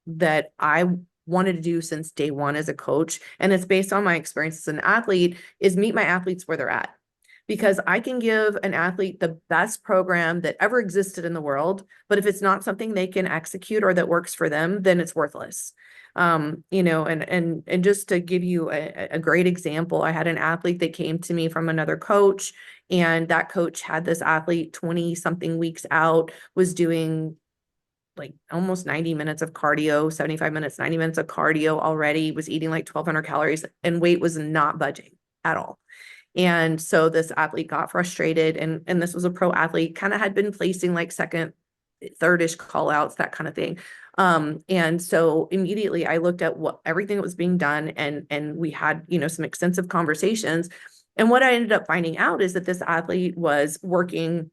that I wanted to do since day one as a coach, and it's based on my experience as an athlete, is meet my athletes where they're at. Because I can give an athlete the best program that ever existed in the world, but if it's not something they can execute or that works for them, then it's worthless. And just to give you a great example, I had an athlete that came to me from another coach, and that coach had this athlete 20 something weeks out, was doing like almost 90 minutes of cardio, 75 minutes, 90 minutes of cardio already, was eating like 1,200 calories, and weight was not budging at all. And so this athlete got frustrated, and this was a pro athlete, kind of had been placing like second, third-ish call outs, that kind of thing. And so immediately I looked at what everything that was being done, and we had, some extensive conversations. And what I ended up finding out is that this athlete was working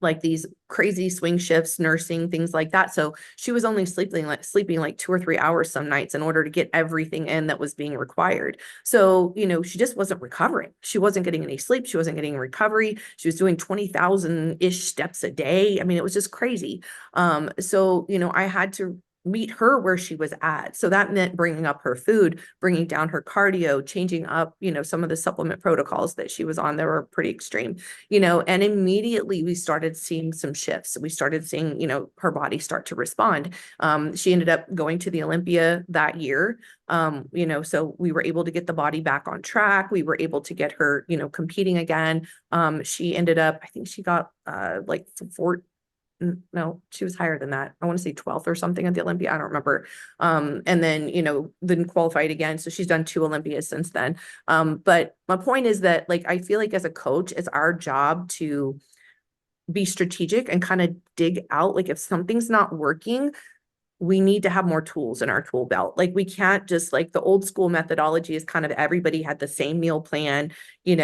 like these crazy swing shifts, nursing, things like that. So she was only sleeping like 2 or 3 hours some nights in order to get everything in that was being required. So, she just wasn't recovering. She wasn't getting any sleep. She wasn't getting recovery. She was doing 20,000-ish steps a day. I mean, it was just crazy. So, I had to meet her where she was at. So that meant bringing up her food, bringing down her cardio, changing up, some of the supplement protocols that she was on that were pretty extreme, and immediately we started seeing some shifts. We started seeing, her body start to respond. She ended up going to the Olympia that year. So we were able to get the body back on track. We were able to get her, competing again. She ended up, I think she got like no, she was higher than that. I want to say 12th or something at the Olympia. I don't remember. And then, then qualified again. So she's done 2 Olympias since then. But my point is that, like, I feel like as a coach, it's our job to be strategic and kind of dig out, like if something's not working, we need to have more tools in our tool belt. Like we can't just, like, the old school methodology is kind of everybody had the same meal plan. We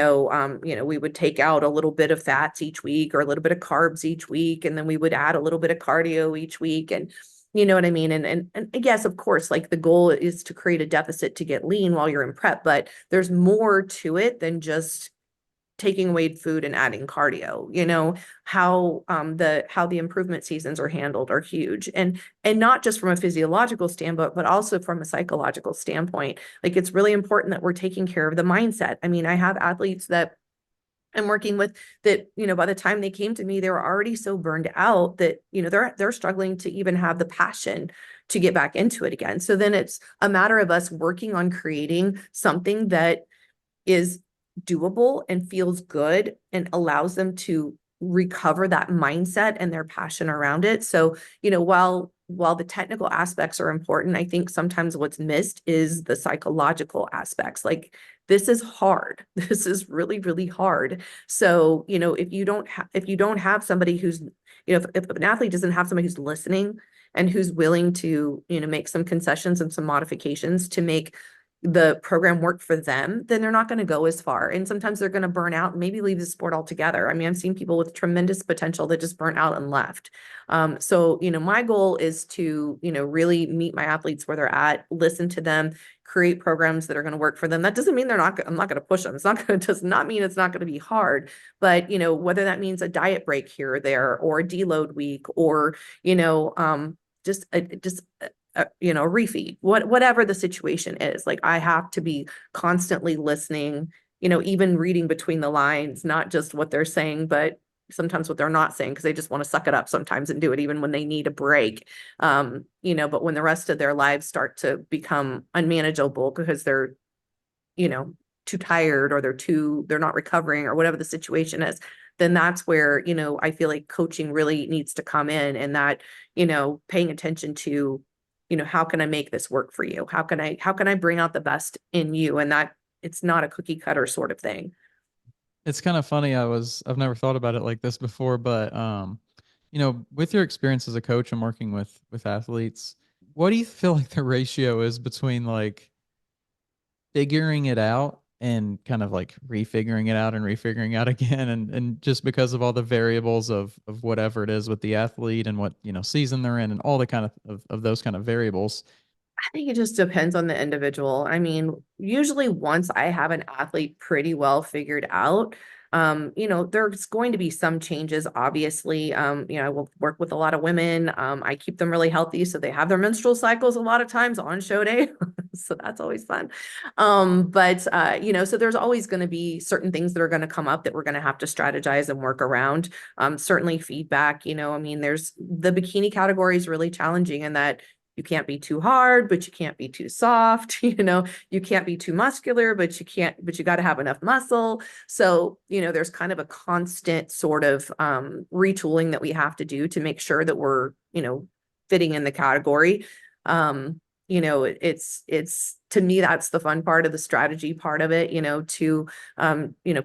would take out a little bit of fats each week or a little bit of carbs each week, and then we would add a little bit of cardio each week. And you know what I mean? And yes, of course, like the goal is to create a deficit to get lean while you're in prep, but there's more to it than just taking away food and adding cardio. How the improvement seasons are handled are huge, and not just from a physiological standpoint, but also from a psychological standpoint. Like it's really important that we're taking care of the mindset. I mean, I have athletes that I'm working with that, by the time they came to me, they were already so burned out that, they're struggling to even have the passion to get back into it again. So then it's a matter of us working on creating something that is doable and feels good and allows them to recover that mindset and their passion around it. So, while the technical aspects are important, I think sometimes what's missed is the psychological aspects. Like this is hard. This is really, really hard. So, if you don't have somebody who's, if an athlete doesn't have somebody who's listening and who's willing to, make some concessions and some modifications to make the program work for them, then they're not going to go as far. And sometimes they're going to burn out and maybe leave the sport altogether. I mean, I've seen people with tremendous potential that just burnt out and left. So, my goal is to, really meet my athletes where they're at, listen to them, create programs that are going to work for them. That doesn't mean I'm not going to push them. Does not mean it's not going to be hard, but, whether that means a diet break here or there, or a deload week, or, just refeed, whatever the situation is. Like I have to be constantly listening, even reading between the lines, not just what they're saying, but sometimes what they're not saying, because they just want to suck it up sometimes and do it even when they need a break. But when the rest of their lives start to become unmanageable because they're, too tired, or they're not recovering, or whatever the situation is, then that's where, I feel like coaching really needs to come in, and that, paying attention to, how can I make this work for you? How can I bring out the best in you? And that it's not a cookie cutter sort of thing.
It's kind of funny. I've never thought about it like this before, but with your experience as a coach and working with athletes, what do you feel like the ratio is between like figuring it out and kind of like refiguring it out and refiguring out again, and just because of all the variables of whatever it is with the athlete and what, season they're in and all the kind of those kind of variables.
I think it just depends on the individual. I mean, usually once I have an athlete pretty well figured out, there's going to be some changes, obviously. I will work with a lot of women. I keep them really healthy, so they have their menstrual cycles a lot of times on show day. So that's always fun. So there's always going to be certain things that are going to come up that we're going to have to strategize and work around. Certainly feedback, there's the bikini category is really challenging in that you can't be too hard, but you can't be too soft. You can't be too muscular, but you got to have enough muscle. So, there's kind of a constant sort of retooling that we have to do to make sure that we're, fitting in the category. It's to me, that's the fun part of the strategy part of it,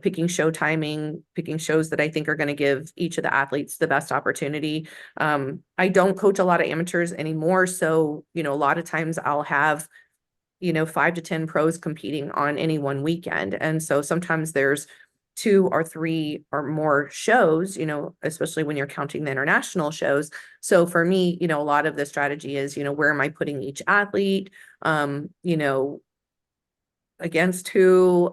picking show timing, picking shows that I think are going to give each of the athletes the best opportunity. I don't coach a lot of amateurs anymore. So, a lot of times I'll have, 5 to 10 pros competing on any one weekend. And so sometimes there's 2 or 3 or more shows, especially when you're counting the international shows. So for me, a lot of the strategy is, where am I putting each athlete, against who,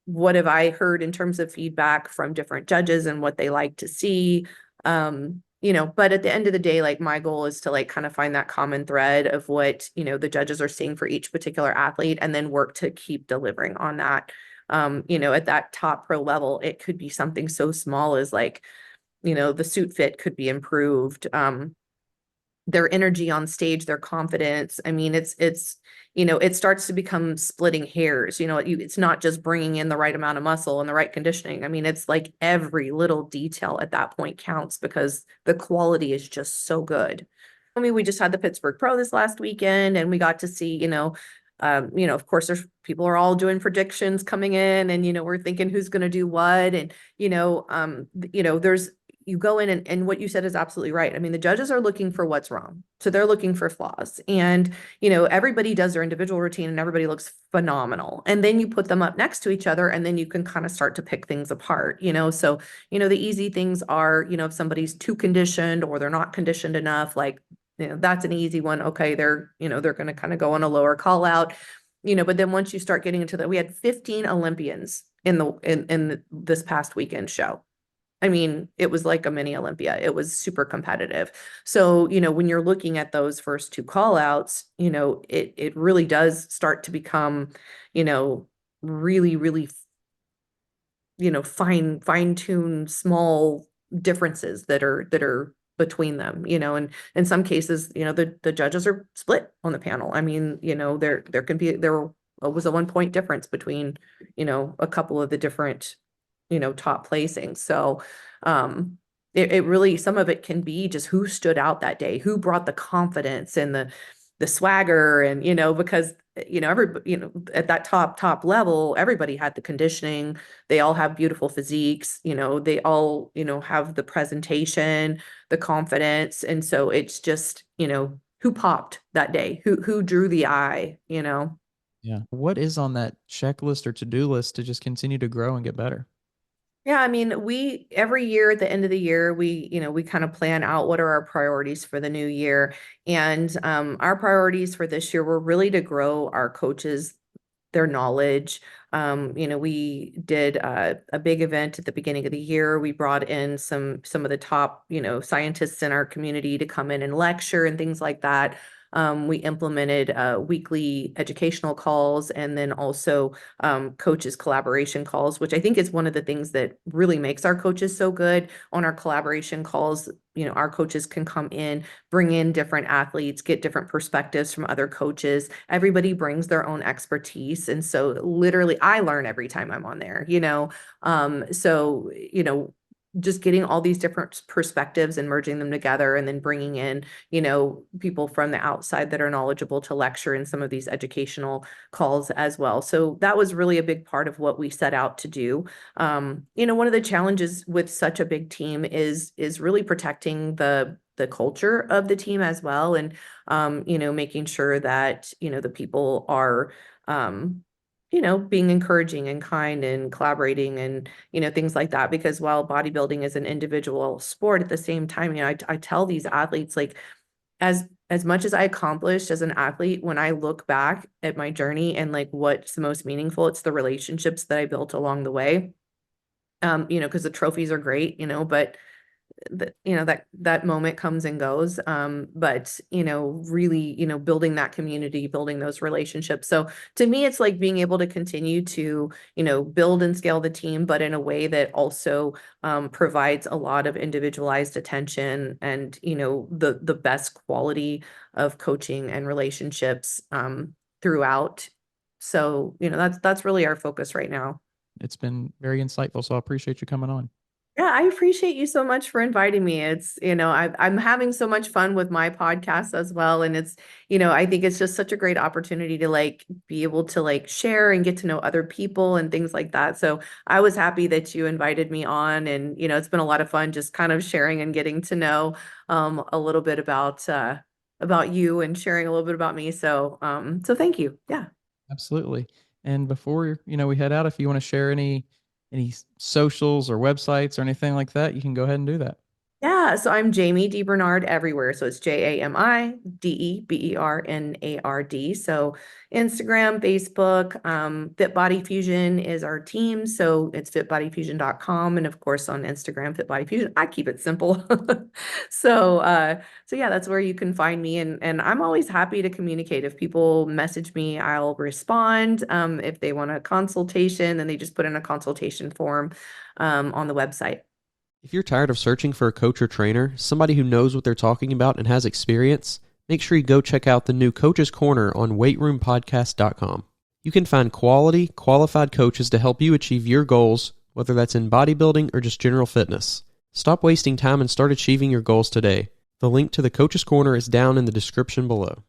what have I heard in terms of feedback from different judges and what they like to see. But at the end of the day, like my goal is to like kind of find that common thread of what, the judges are seeing for each particular athlete, and then work to keep delivering on that. At that top pro level, it could be something so small as like, the suit fit could be improved. Their energy on stage, their confidence. I mean, it starts to become splitting hairs. It's not just bringing in the right amount of muscle and the right conditioning. I mean, it's like every little detail at that point counts because the quality is just so good. I mean, we just had the Pittsburgh Pro this last weekend, and we got to see, of course, people are all doing predictions coming in, and, we're thinking who's going to do what. And, you go in, and what you said is absolutely right. I mean, the judges are looking for what's wrong. So they're looking for flaws, and, everybody does their individual routine and everybody looks phenomenal. And then you put them up next to each other, and then you can kind of start to pick things apart, so, the easy things are, if somebody's too conditioned or they're not conditioned enough, like, that's an easy one. Okay. They're going to kind of go on a lower call out, but then once you start getting into that, we had 15 Olympians in this past weekend show. I mean, it was like a mini Olympia. It was super competitive. So, when you're looking at those first 2 call outs, it really does start to become, really, really, fine tuned small differences that are between them, and in some cases, the judges are split on the panel. I mean, there was a 1 point difference between, a couple of the different, top placings. So, it really, some of it can be just who stood out that day, who brought the confidence and the swagger, and, because, everybody, at that top level, everybody had the conditioning. They all have beautiful physiques, they all, have the presentation, the confidence. And so it's just, who popped that day, who drew the eye.
Yeah. What is on that checklist or to-do list to just continue to grow and get better?
Yeah, I mean, we every year at the end of the year, we kind of plan out what are our priorities for the new year. And our priorities for this year were really to grow our coaches, their knowledge. We did a big event at the beginning of the year. We brought in some of the top, scientists in our community to come in and lecture and things like that. We implemented weekly educational calls, and then also coaches collaboration calls, which I think is one of the things that really makes our coaches so good. On our collaboration calls, our coaches can come in, bring in different athletes, get different perspectives from other coaches. Everybody brings their own expertise. And so literally I learn every time I'm on there, so, just getting all these different perspectives and merging them together, and then bringing in, people from the outside that are knowledgeable to lecture in some of these educational calls as well. So that was really a big part of what we set out to do. One of the challenges with such a big team is really protecting the culture of the team as well. And, making sure that, the people are, being encouraging and kind and collaborating and, things like that. Because while bodybuilding is an individual sport, at the same time, I tell these athletes, like, as much as I accomplished as an athlete, when I look back at my journey and like what's the most meaningful, it's the relationships that I built along the way. Because the trophies are great, but that moment comes and goes. But really, building that community, building those relationships. So to me, it's like being able to continue to, build and scale the team, but in a way that also provides a lot of individualized attention and, the best quality of coaching and relationships throughout. So, that's really our focus right now.
It's been very insightful, so I appreciate you coming on.
Yeah, I appreciate you so much for inviting me. It's, I'm having so much fun with my podcast as well. And it's, I think it's just such a great opportunity to like be able to like share and get to know other people and things like that. So I was happy that you invited me on, and, it's been a lot of fun just kind of sharing and getting to know a little bit about you and sharing a little bit about me. So thank you. Yeah.
Absolutely. And before, we head out, if you want to share any socials or websites or anything like that, you can go ahead and do that.
Yeah, so I'm Jami DeBernard everywhere. So it's JamiDeBernard. So Instagram, Facebook, FitBody Fusion is our team. So it's fitbodyfusion.com. And of course on Instagram, FitBody Fusion. I keep it simple. So yeah, that's where you can find me. And I'm always happy to communicate. If people message me, I'll respond. If they want a consultation, then they just put in a consultation form on the website.
If you're tired of searching for a coach or trainer, somebody who knows what they're talking about and has experience, make sure you go check out the new Coach's Corner on weightroompodcast.com. You can find quality, qualified coaches to help you achieve your goals, whether that's in bodybuilding or just general fitness. Stop wasting time and start achieving your goals today. The link to the Coach's Corner is down in the description below.